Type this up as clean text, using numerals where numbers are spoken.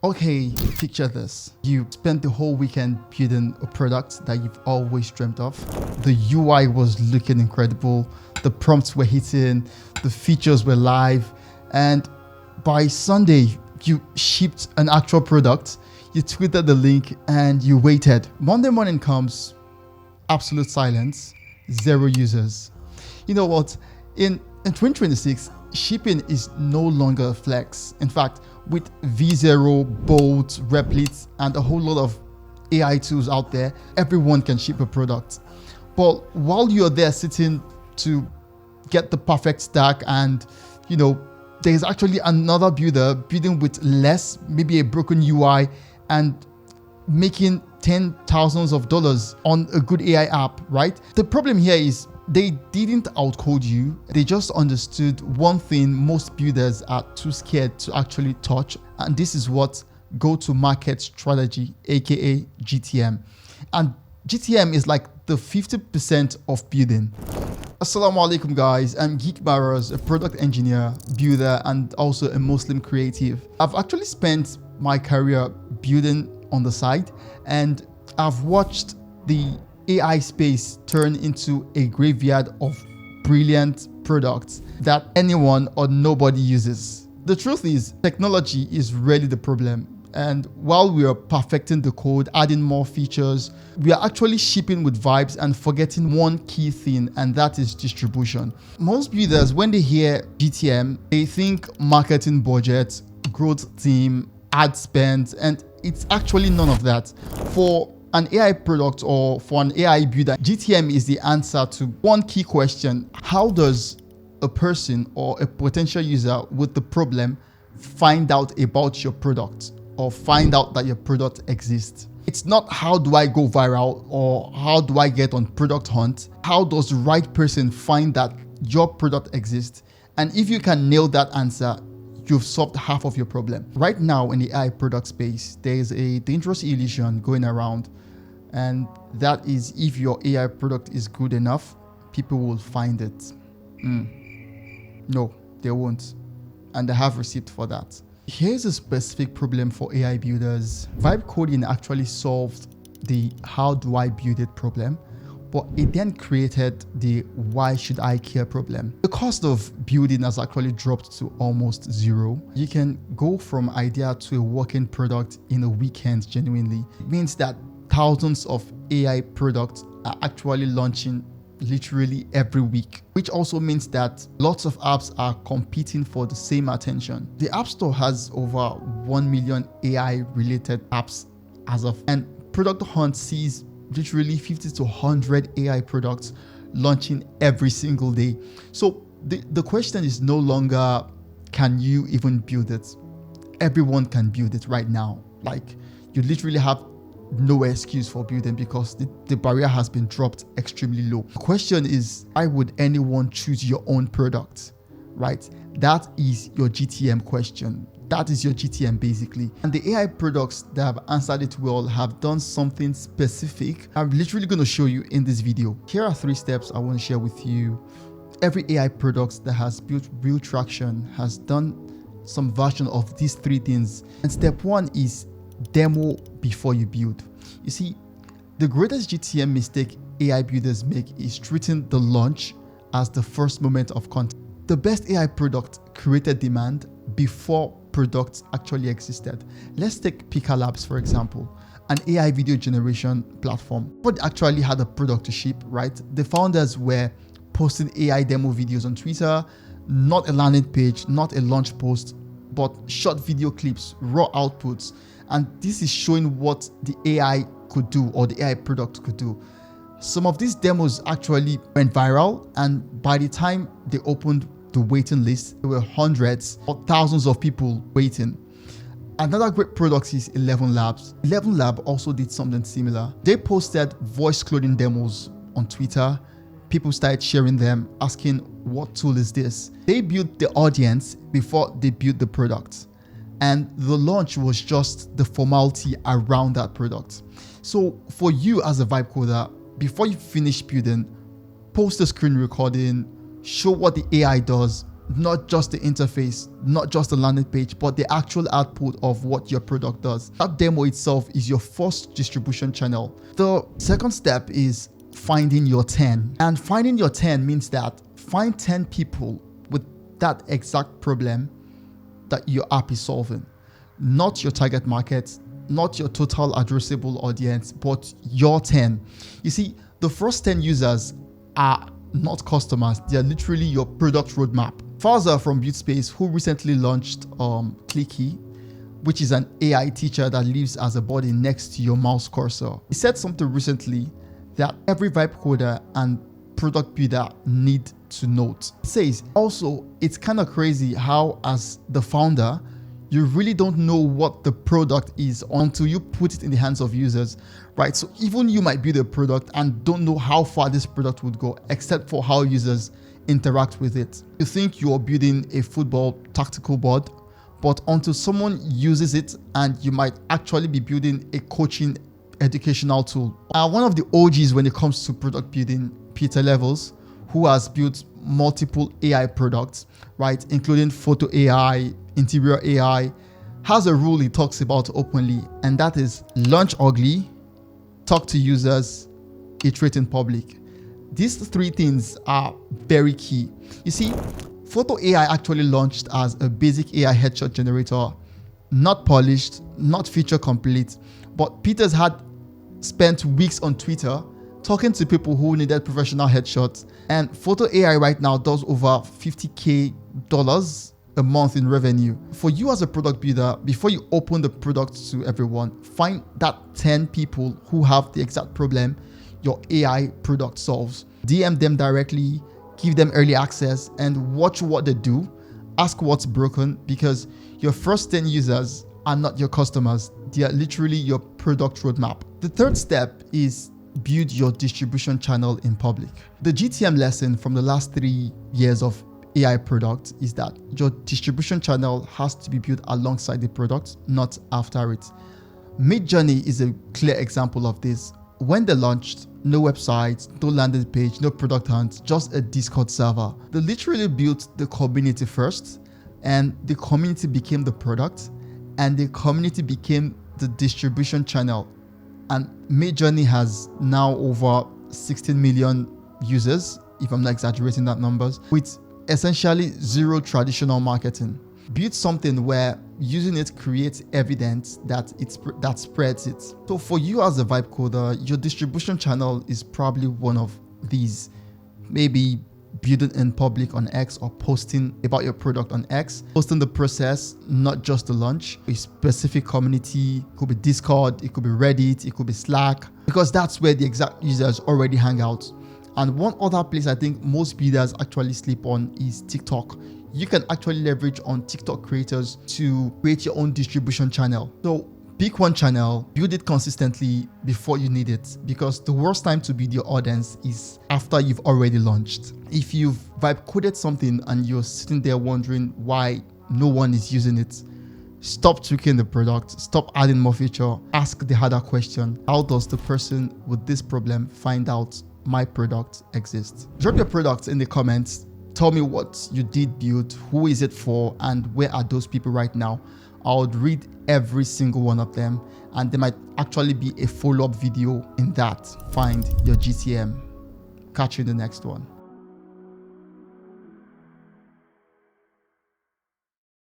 Okay, picture this. You spent the whole weekend building a product that you've always dreamt of. The UI was looking incredible. The prompts were hitting. The features were live. And by Sunday, you shipped an actual product. You tweeted the link and you waited. Monday morning comes, absolute silence, 0 users. You know what? In 2026, shipping is no longer a flex. In fact, with V0, Bolt, Replit, and a whole lot of AI tools out there, everyone can ship a product. But while you're there sitting to get the perfect stack and, there's actually another builder building with less, maybe a broken UI, and making $10,000s of dollars on a good AI app, right? The problem here is they didn't outcode you. They just understood one thing most builders are too scared to actually touch. And this is what go-to-market strategy, aka GTM. And GTM is like the 50% of building. Assalamu alaikum guys, I'm Geekmaros, a product engineer, builder, and also a Muslim creative. I've actually spent my career building on the side, and I've watched the AI space turn into a graveyard of brilliant products that anyone or nobody uses. The truth is, technology is really the problem. And while we are perfecting the code, adding more features, we are actually shipping with vibes and forgetting one key thing, and that is distribution. Most builders, when they hear GTM, they think marketing budget, growth team, ad spend, and it's actually none of that. For an AI product or for an AI builder, GTM is the answer to one key question: how does a person or a potential user with the problem find out about your product or find out that your product exists? It's not how do I go viral or how do I get on Product Hunt. How does the right person find that your product exists? And if you can nail that answer, you've solved half of your problem. Right now in the AI product space, there is a dangerous illusion going around, and that is if your AI product is good enough, people will find it. No, they won't. And I have receipt for that. Here's a specific problem for AI builders. Vibe coding actually solved the how do I build it problem, but it then created the why should I care problem. The cost of building has actually dropped to almost 0. You can go from idea to a working product in a weekend genuinely. It means that thousands of AI products are actually launching literally every week, which also means that lots of apps are competing for the same attention. The App Store has over 1 million AI related apps as of, and Product Hunt sees literally 50 to 100 AI products launching every single day. So the question is no longer can you even build it? Everyone can build it right now. Like, you literally have no excuse for building because the barrier has been dropped extremely low. The question is, why would anyone choose your own product, right? That is your GTM question. That is your GTM basically. And the AI products that have answered it well have done something specific. I'm literally going to show you in this video. Here are 3 steps I want to share with you. Every AI product that has built real traction has done some version of these 3 things. And step 1 is demo before you build. You see, the greatest GTM mistake AI builders make is treating the launch as the first moment of content. The best AI product created demand before products actually existed. Let's take Pika Labs for example, an AI video generation platform. But actually had a product to ship, right? The founders were posting AI demo videos on Twitter, not a landing page, not a launch post, but short video clips, raw outputs. And this is showing what the AI could do or the AI product could do. Some of these demos actually went viral, and by the time they opened the waiting list, there were hundreds or thousands of people waiting. Another great product is ElevenLabs. ElevenLabs also did something similar. They posted voice cloning demos on Twitter. People started sharing them, asking what tool is this? They built the audience before they built the product. And the launch was just the formality around that product. So for you as a vibe coder, before you finish building, post a screen recording, show what the AI does, not just the interface, not just the landing page, but the actual output of what your product does. That demo itself is your first distribution channel. The second step is finding your 10. And finding your 10 means that find 10 people with that exact problem that your app is solving. Not your target market, not your total addressable audience, but your 10. You see, the first 10 users are not customers, they are literally your product roadmap. Fauza from BuildSpace, who recently launched Clicky, which is an AI teacher that lives as a body next to your mouse cursor. He said something recently that every vibe coder and product builder need to note. He says, also, it's kind of crazy how as the founder, you really don't know what the product is until you put it in the hands of users, right? So even you might build a product and don't know how far this product would go, except for how users interact with it. You think you're building a football tactical board, but until someone uses it, and you might actually be building a coaching educational tool. One of the OGs when it comes to product building, Peter Levels, who has built multiple AI products, right, including PhotoAI, Interior AI, has a rule he talks about openly, and that is launch ugly, talk to users, iterate in public. These three things are very key. You see, PhotoAI actually launched as a basic AI headshot generator, not polished, not feature complete, but Peter's had spent weeks on Twitter talking to people who needed professional headshots, and PhotoAI right now does over $50K a month in revenue. For you as a product builder, before you open the product to everyone, find that 10 people who have the exact problem your AI product solves. DM them directly, give them early access, and watch what they do. Ask what's broken, because your first 10 users are not your customers. They are literally your product roadmap. The third step is build your distribution channel in public. The GTM lesson from the last 3 years of AI product is that your distribution channel has to be built alongside the product, not after it. Midjourney is a clear example of this. When they launched, no website, no landing page, no product hunt, just a Discord server. They literally built the community first, and the community became the product, and the community became the distribution channel. And Midjourney has now over 16 million users, if I'm not exaggerating that numbers, with essentially zero traditional marketing. Build something where using it creates evidence that that spreads it. So for you as a vibe coder, your distribution channel is probably one of these. Maybe building in public on X, or posting about your product on X, posting the process, not just the launch. A specific community, it could be Discord, it could be Reddit, it could be Slack, because that's where the exact users already hang out. And one other place I think most builders actually sleep on is TikTok. You can actually leverage on TikTok creators to create your own distribution channel. So pick one channel, build it consistently before you need it, because the worst time to build your audience is after you've already launched. If you've vibe coded something and you're sitting there wondering why no one is using it, stop tweaking the product, stop adding more feature, ask the harder question. How does the person with this problem find out my product exists? Drop your products in the comments. Tell me what you did build, who is it for, and where are those people right now. I would read every single one of them, and there might actually be a follow-up video in that. Find your GTM. Catch you in the next one.